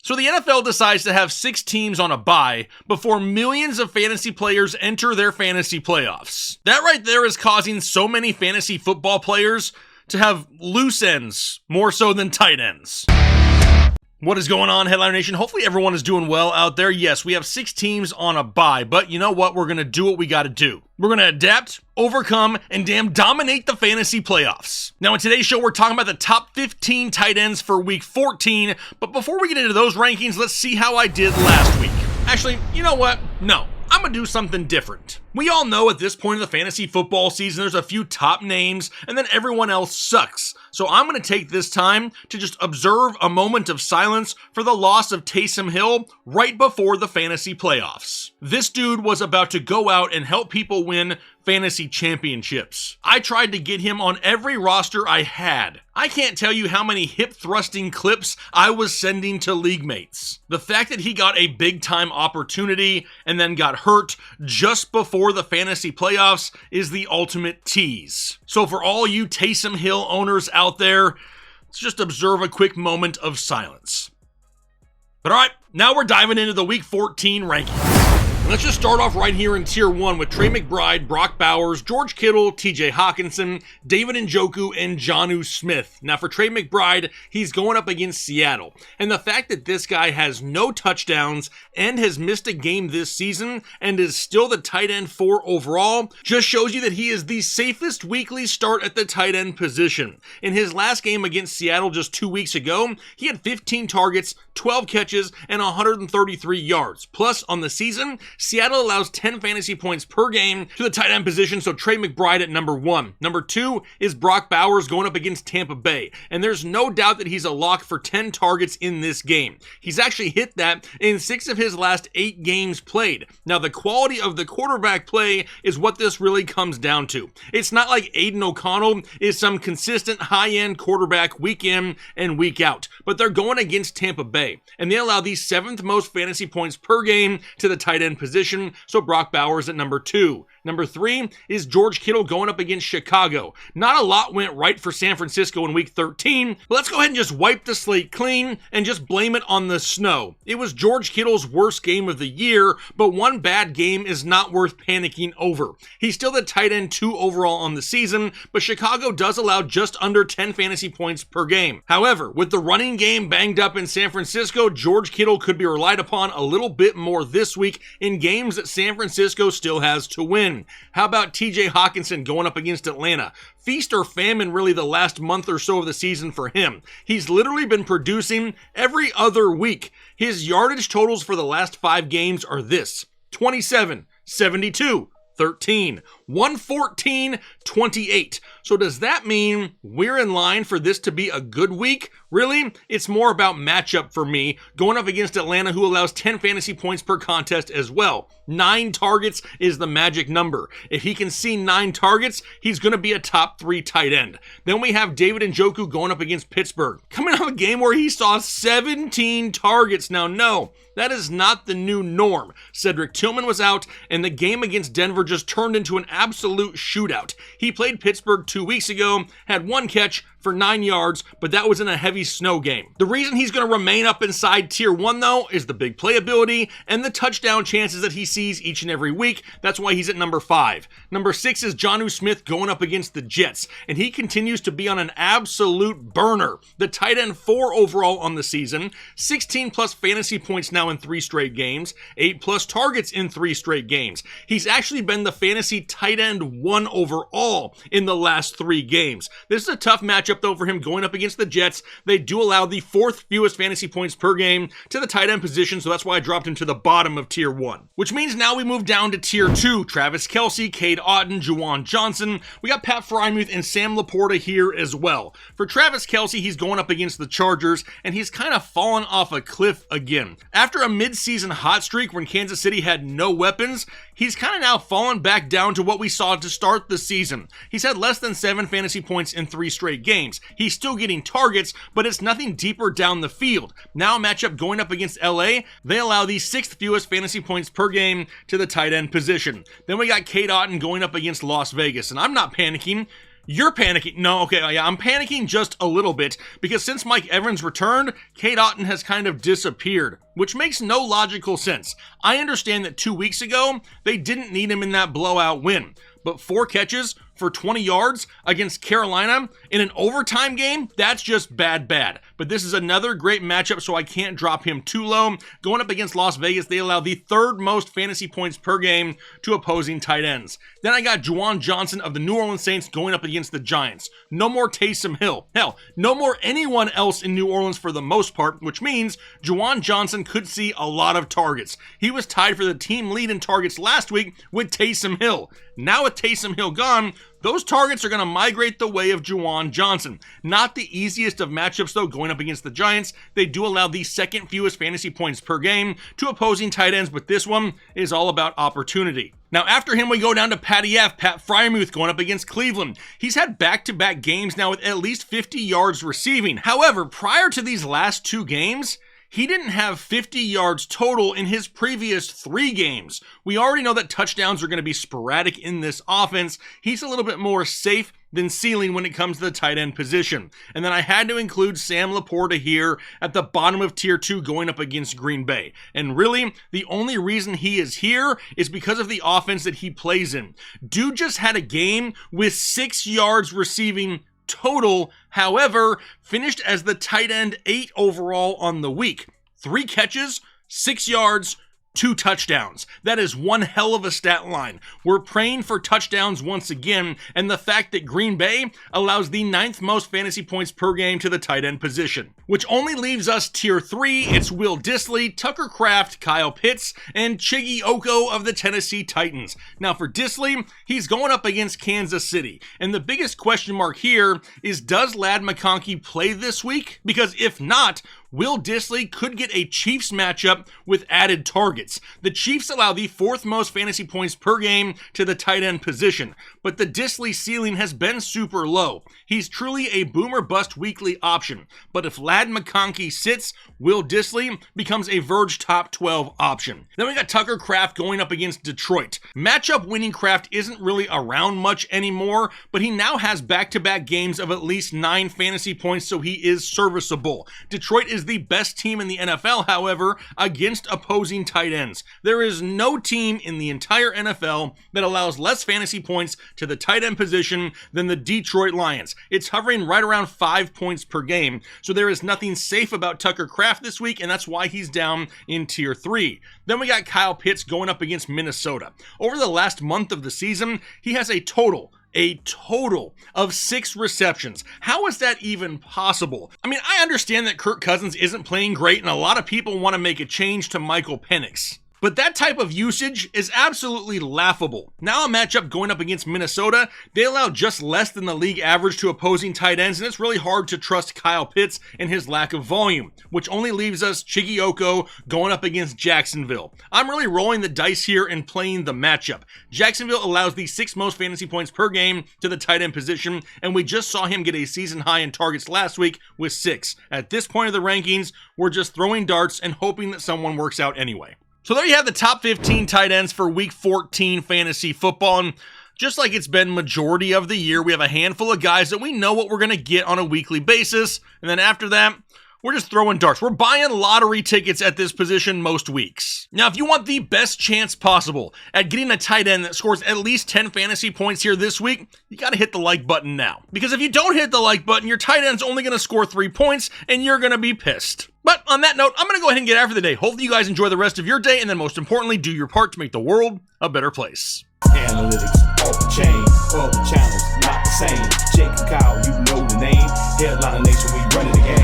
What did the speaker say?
So the NFL decides to have 6 teams on a bye before millions of fantasy players enter their fantasy playoffs. That right there is causing so many fantasy football players to have loose ends more so than tight ends. What is going on, Headliner Nation? Hopefully everyone is doing well out there. Yes, we have 6 teams on a bye, but you know what? We're going to do what we got to do. We're going to adapt, overcome, and dominate the fantasy playoffs. Now, in today's show, we're talking about the top 15 tight ends for week 14, but before we get into those rankings, let's see how I did last week. Actually, you know what? No, I'm going to do something different. We all know at this point in the fantasy football season, there's a few top names, and then everyone else sucks. So I'm going to take this time to just observe a moment of silence for the loss of Taysom Hill right before the fantasy playoffs. This dude was about to go out and help people win fantasy championships. I tried to get him on every roster I had. I can't tell you how many hip-thrusting clips I was sending to league mates. The fact that he got a big-time opportunity and then got hurt just before the fantasy playoffs is the ultimate tease. So for all you Taysom Hill owners out there, let's just observe a quick moment of silence. But alright, now we're diving into the Week 14 rankings. Let's just start off right here in Tier 1 with Trey McBride, Brock Bowers, George Kittle, TJ Hawkinson, David Njoku, and Jonnu Smith. Now for Trey McBride, he's going up against Seattle. And the fact that this guy has no touchdowns and has missed a game this season and is still the tight end 4 overall just shows you that he is the safest weekly start at the tight end position. In his last game against Seattle just 2 weeks ago, he had 15 targets, 12 catches, and 133 yards. Plus, on the season, Seattle allows 10 fantasy points per game to the tight end position, so Trey McBride at number 1. Number 2 is Brock Bowers going up against Tampa Bay, and there's no doubt that he's a lock for 10 targets in this game. He's actually hit that in 6 of his last 8 games played. Now, the quality of the quarterback play is what this really comes down to. It's not like Aiden O'Connell is some consistent high-end quarterback week in and week out, but they're going against Tampa Bay, and they allow the 7th most fantasy points per game to the tight end position, so Brock Bowers at number 2. Number 3 is George Kittle going up against Chicago. Not a lot went right for San Francisco in week 13, but let's go ahead and just wipe the slate clean and just blame it on the snow. It was George Kittle's worst game of the year, but one bad game is not worth panicking over. He's still the tight end 2 overall on the season, but Chicago does allow just under 10 fantasy points per game. However, with the running game banged up in San Francisco, George Kittle could be relied upon a little bit more this week in games that San Francisco still has to win. How about TJ Hawkinson going up against Atlanta? Feast or famine really the last month or so of the season for him. He's literally been producing every other week. His yardage totals for the last 5 games are this: 27, 72, 13, 114, 28. So does that mean we're in line for this to be a good week? Really? It's more about matchup for me, going up against Atlanta, who allows 10 fantasy points per contest as well. 9 targets is the magic number. If he can see 9 targets, he's going to be a top 3 tight end. Then we have David Njoku going up against Pittsburgh, coming off a game where he saw 17 targets. Now, no, that is not the new norm. Cedric Tillman was out, and the game against Denver just turned into an absolute shootout. He played Pittsburgh 2 weeks ago, had 1 catch for 9 yards, but that was in a heavy snow game. The reason he's going to remain up inside Tier 1, though, is the big playability and the touchdown chances that he sees each and every week. That's why he's at number 5. Number 6 is Jonnu Smith going up against the Jets, and he continues to be on an absolute burner. The tight end 4 overall on the season, 16 plus fantasy points now in 3 straight games, 8 plus targets in 3 straight games. He's actually been the fantasy tight end 1 overall in the last 3 games. This is a tough matchup though for him going up against the Jets. They do allow the 4th fewest fantasy points per game to the tight end position, so that's why I dropped him to the bottom of Tier 1. Which means now we move down to Tier 2. Travis Kelce, Cade Otton, Juwan Johnson. We got Pat Frymuth and Sam Laporta here as well. For Travis Kelce, he's going up against the Chargers, and he's kind of fallen off a cliff again. After a mid-season hot streak when Kansas City had no weapons, he's kind of now fallen back down to what we saw to start the season. He's had less than 7 fantasy points in 3 straight games. He's still getting targets, but it's nothing deeper down the field. Now matchup going up against LA, they allow the 6th fewest fantasy points per game to the tight end position. Then we got Cade Otton going up against Las Vegas, and I'm not panicking. You're panicking. No, okay, yeah, I'm panicking just a little bit because since Mike Evans returned, Cade Otton has kind of disappeared, which makes no logical sense. I understand that 2 weeks ago, they didn't need him in that blowout win, but 4 catches for 20 yards against Carolina in an overtime game, that's just bad. But this is another great matchup, so I can't drop him too low. Going up against Las Vegas, they allow the 3rd most fantasy points per game to opposing tight ends. Then I got Juwan Johnson of the New Orleans Saints going up against the Giants. No more Taysom Hill. Hell, no more anyone else in New Orleans for the most part, which means Juwan Johnson could see a lot of targets. He was tied for the team lead in targets last week with Taysom Hill. Now with Taysom Hill gone, those targets are going to migrate the way of Juwan Johnson. Not the easiest of matchups, though, going up against the Giants. They do allow the 2nd fewest fantasy points per game to opposing tight ends, but this one is all about opportunity. Now, after him, we go down to Patty F, Pat Freiermuth going up against Cleveland. He's had back-to-back games now with at least 50 yards receiving. However, prior to these last 2 games, he didn't have 50 yards total in his previous 3 games. We already know that touchdowns are going to be sporadic in this offense. He's a little bit more safe than ceiling when it comes to the tight end position. And then I had to include Sam Laporta here at the bottom of tier 2 going up against Green Bay. And really, the only reason he is here is because of the offense that he plays in. Dude just had a game with 6 yards receiving total, however, finished as the tight end 8 overall on the week. 3 catches, 6 yards, 2 touchdowns. That is one hell of a stat line. We're praying for touchdowns once again, and the fact that Green Bay allows the 9th most fantasy points per game to the tight end position. Which only leaves us tier 3. It's Will Dissly, Tucker Kraft, Kyle Pitts, and Chiggy Oko of the Tennessee Titans. Now for Dissly, he's going up against Kansas City, and the biggest question mark here is, does Ladd McConkey play this week? Because if not, Will Dissly could get a Chiefs matchup with added targets. The Chiefs allow the 4th most fantasy points per game to the tight end position, but the Dissly ceiling has been super low. He's truly a boomer bust weekly option, but if Ladd McConkey sits, Will Dissly becomes a Verge top 12 option. Then we got Tucker Kraft going up against Detroit. Matchup winning Kraft isn't really around much anymore, but he now has back-to-back games of at least 9 fantasy points, so he is serviceable. Detroit is the best team in the NFL, however, against opposing tight ends. There is no team in the entire NFL that allows less fantasy points to the tight end position than the Detroit Lions. It's hovering right around 5 points per game, so there is nothing safe about Tucker Kraft this week, and that's why he's down in tier 3. Then we got Kyle Pitts going up against Minnesota. Over the last month of the season, he has a total of 6 receptions. How is that even possible? I mean, I understand that Kirk Cousins isn't playing great and a lot of people want to make a change to Michael Penix, but that type of usage is absolutely laughable. Now a matchup going up against Minnesota, they allow just less than the league average to opposing tight ends, and it's really hard to trust Kyle Pitts and his lack of volume, which only leaves us Chiggy Oko going up against Jacksonville. I'm really rolling the dice here and playing the matchup. Jacksonville allows the 6th most fantasy points per game to the tight end position, and we just saw him get a season high in targets last week with 6. At this point of the rankings, we're just throwing darts and hoping that someone works out anyway. So there you have the top 15 tight ends for week 14 fantasy football. And just like it's been majority of the year, we have a handful of guys that we know what we're going to get on a weekly basis. And then after that, we're just throwing darts. We're buying lottery tickets at this position most weeks. Now, if you want the best chance possible at getting a tight end that scores at least 10 fantasy points here this week, you got to hit the like button now. Because if you don't hit the like button, your tight end's only going to score 3 points and you're going to be pissed. But on that note, I'm going to go ahead and get after the day. Hopefully you guys enjoy the rest of your day, and then most importantly, do your part to make the world a better place. Analytics off the chain, all the channels not the same. Jake and Kyle, you know the name. Headline Nation, we running the game.